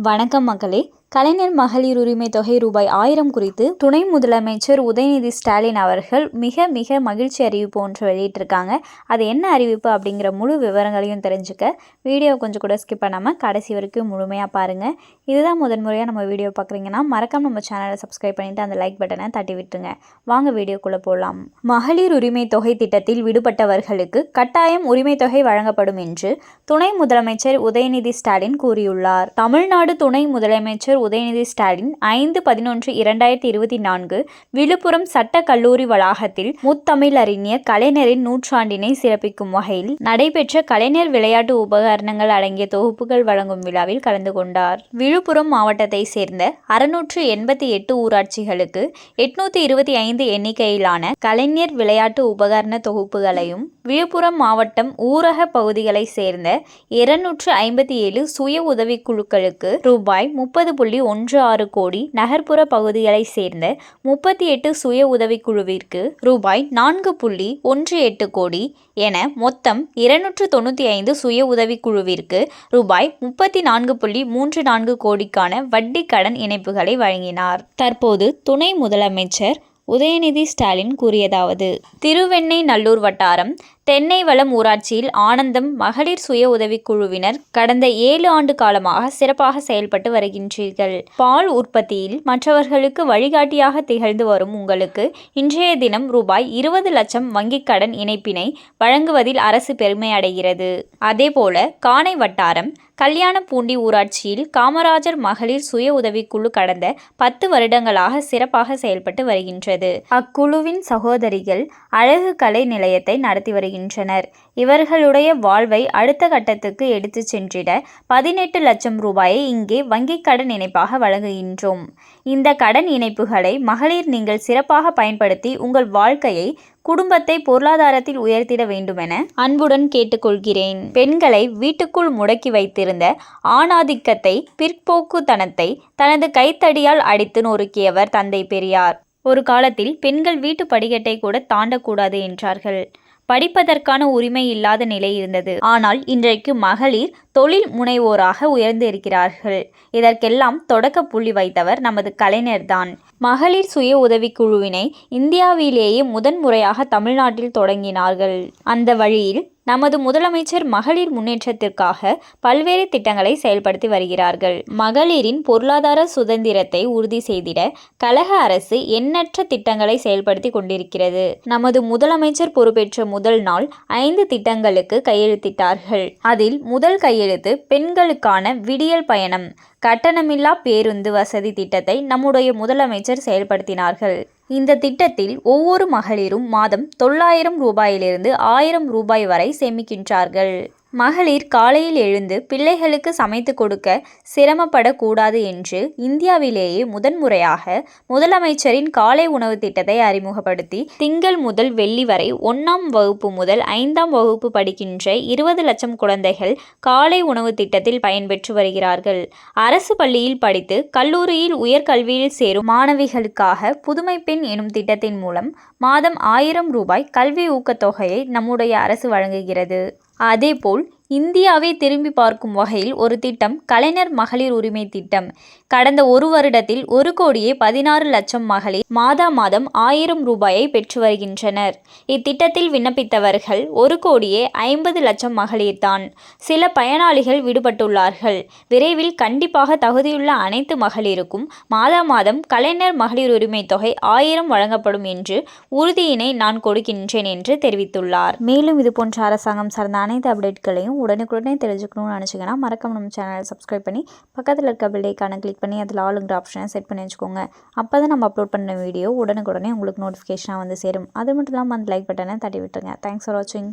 வணக்கம் மக்களே. கலைஞர் மகளிர் உரிமை தொகை ரூபாய் 1000 குறித்து துணை முதலமைச்சர் உதயநிதி ஸ்டாலின் அவர்கள் மிக மகிழ்ச்சி அறிவிப்பு ஒன்று வெளியிட்டிருக்காங்க. அது என்ன அறிவிப்பு அப்படிங்கிற முழு விவரங்களையும் தெரிஞ்சுக்க வீடியோ கொஞ்சம் கூட ஸ்கிப் பண்ணாமல் கடைசி வரைக்கும் முழுமையாக பாருங்கள். இதுதான் முதன்முறையாக நம்ம வீடியோ பார்க்குறீங்கன்னா மறக்காம நம்ம சேனலை சப்ஸ்கிரைப் பண்ணிவிட்டு அந்த லைக் பட்டனை தட்டி விட்டுருங்க. வாங்க வீடியோக்குள்ளே போகலாம். மகளிர் உரிமை தொகை திட்டத்தில் விடுபட்டவர்களுக்கு கட்டாயம் உரிமை தொகை வழங்கப்படும் என்று துணை முதலமைச்சர் உதயநிதி ஸ்டாலின் கூறியுள்ளார். தமிழ்நாடு துணை முதலமைச்சர் உதயநிதி ஸ்டாலின் 5/11/2024 விழுப்புரம் சட்ட கல்லூரி வளாகத்தில் முத்தமிழறிஞர் கலைஞரின் நூற்றாண்டினை சிறப்பிக்கும் வகையில் நடைபெற்ற கலைஞர் விளையாட்டு உபகரணங்கள் அடங்கிய தொகுப்புகள் வழங்கும் விழாவில் கலந்து கொண்டார். விழுப்புரம் மாவட்டத்தை சேர்ந்த 688 ஊராட்சிகளுக்கு 825 எண்ணிக்கையிலான கலைஞர் விளையாட்டு உபகரண தொகுப்புகளையும் விழுப்புரம் மாவட்டம் ஊரக பகுதிகளை சேர்ந்த 257 சுய உதவிக்குழுக்களுக்கு ரூபாய் 30.16 கோடி, நகர்ப்புற பகுதிகளை சேர்ந்த 38 சுய உதவிக்குழுவிற்கு ரூபாய் 4.18 கோடி என மொத்தம் 295 சுய உதவிக்குழுவிற்கு ரூபாய் 34.34 கோடிக்கான வட்டி கடன் இணைப்புகளை வழங்கினார். தற்போது துணை முதலமைச்சர் உதயநிதி ஸ்டாலின் கூறியதாவது: திருவெண்ணெய்நல்லூர் வட்டாரம் தென்னைவளம் ஊராட்சியில் ஆனந்தம் மகளிர் சுய உதவிக்குழுவினர் கடந்த 7 ஆண்டு காலமாக சிறப்பாக செயல்பட்டு வருகின்றீர்கள். பால் உற்பத்தியில் மற்றவர்களுக்கு வழிகாட்டியாக திகழ்ந்து வரும் உங்களுக்கு இன்றைய தினம் ரூபாய் 20 லட்சம் வங்கிக் கடன் இணைப்பினை வழங்குவதில் அரசு பெருமை அடைகிறது. அதேபோல காணை வட்டாரம் கல்யாணப்பூண்டி ஊராட்சியில் காமராஜர் மகளிர் சுய உதவிக்குழு கடந்த 10 வருடங்களாக சிறப்பாக செயல்பட்டு வருகின்றது. அக்குழுவின் சகோதரிகள் அழகு கலை நிலையத்தை நடத்தி வருகின்றனர். இவர்களுடைய வாழ்வை அடுத்த கட்டத்துக்கு எடுத்து சென்றிட 18 லட்சம் ரூபாயை இங்கே வங்கிக் கடன் இணைப்பாக வழங்குகின்றோம். இந்த கடன் இணைப்புகளை மகளிர் நீங்கள் சிறப்பாக பயன்படுத்தி உங்கள் வாழ்க்கையை குடும்பத்தை பொருளாதாரத்தில் உயர்த்திட வேண்டுமென அன்புடன் கேட்டுக்கொள்கிறேன். பெண்களை வீட்டுக்குள் முடக்கி வைத்திருந்த ஆணாதிக்கத்தை, பிற்போக்குத்தனத்தை தனது கைத்தடியால் அடித்து நொறுக்கியவர் தந்தை பெரியார். ஒரு காலத்தில் பெண்கள் வீட்டு படிக்கட்டை கூட தாண்டக்கூடாது என்றார்கள். படிப்பதற்கான உரிமை இல்லாத நிலை இருந்தது. ஆனால் இன்றைக்கு மகளிர் தொழில் முனைவோராக உயர்ந்து இருக்கிறார்கள். இதற்கெல்லாம் தொடக்க புள்ளி வைத்தவர் நமது கலைஞர்தான். மகளிர் சுய உதவிக்குழுவினை இந்தியாவிலேயே முதன்முறையாக தமிழ்நாட்டில் தொடங்கினார்கள். அந்த வழியில் நமது முதலமைச்சர் மகளிர் முன்னேற்றத்திற்காக பல்வேறு திட்டங்களை செயல்படுத்தி வருகிறார்கள். மகளிரின் பொருளாதார சுதந்திரத்தை உறுதி செய்திட கழக அரசு எண்ணற்ற திட்டங்களை செயல்படுத்தி கொண்டிருக்கிறது. நமது முதலமைச்சர் பொறுப்பேற்ற முதல் நாள் 5 திட்டங்களுக்கு கையெழுத்திட்டார்கள். அதில் முதல் கையெழுத்து பெண்களுக்கான விடியல் பயணம், கட்டணமில்லா பேருந்து வசதி திட்டத்தை நம்முடைய முதலமைச்சர் செயல்படுத்தினார்கள். இந்த திட்டத்தில் ஒவ்வொரு மகளிரும் மாதம் 900 ரூபாயிலிருந்து 1000 ரூபாய் வரை சேமிக்கின்றார்கள். மகளிர் காலையில் எழுந்து பிள்ளைகளுக்கு சமைத்து கொடுக்க சிரமப்படக்கூடாது என்று இந்தியாவிலேயே முதன்முறையாக முதலமைச்சரின் காலை உணவு திட்டத்தை அறிமுகப்படுத்தி திங்கள் முதல் வெள்ளி வரை 1ஆம் வகுப்பு முதல் 5ஆம் வகுப்பு படிக்கின்ற 20 லட்சம் குழந்தைகள் காலை உணவு திட்டத்தில் பயன்பெற்று வருகிறார்கள். அரசு பள்ளியில் படித்து கல்லூரியில் உயர்கல்வியில் சேரும் மாணவிகளுக்காக புதுமை பெண் எனும் திட்டத்தின் மூலம் மாதம் 1000 ரூபாய் கல்வி ஊக்கத்தொகையை நம்முடைய அரசு வழங்குகிறது. அதேபோல் இந்தியாவை திரும்பி பார்க்கும் வகையில் ஒரு திட்டம் கலைஞர் மகளிர் உரிமை திட்டம். கடந்த 1 வருடத்தில் 1,16 லட்சம் மகளிர் மாதம் 1000 ரூபாயை பெற்று வருகின்றனர். இத்திட்டத்தில் விண்ணப்பித்தவர்கள் 1,50 லட்சம் மகளிர்தான். சில பயனாளிகள் விடுபட்டுள்ளார்கள். விரைவில் கண்டிப்பாக தகுதியுள்ள அனைத்து மகளிருக்கும் மாதம் கலைஞர் மகளிர் உரிமை தொகை 1000 வழங்கப்படும் என்று உறுதியினை நான் கொடுக்கின்றேன் என்று தெரிவித்துள்ளார். மேலும் இது போன்ற அரசாங்கம் சார்ந்த அனைத்து அப்டேட்களையும் உடனுக்குடனே தெரிஞ்சுக்கணும்னு நினச்சிங்கன்னா மறக்காம நம்ம சேனலை சப்ஸ்கிரைப் பண்ணி பக்கத்தில் இருக்க பெல் ஐகானை கிளிக் பண்ணி அதில் ஆளுங்கிற ஆப்ஷனை செட் பண்ணி வச்சுக்கோங்க. அப்போ தான் நம்ம அப்லோட் பண்ண வீடியோ உடனுக்குடனே உங்களுக்கு நோட்டிஃபிகேஷனாக வந்து சேரும். அது மட்டும் இல்லாமல் அந்த லைக் பட்டனை தட்டி விட்டுருங்க. தேங்க்ஸ் ஃபார் வாட்சிங்.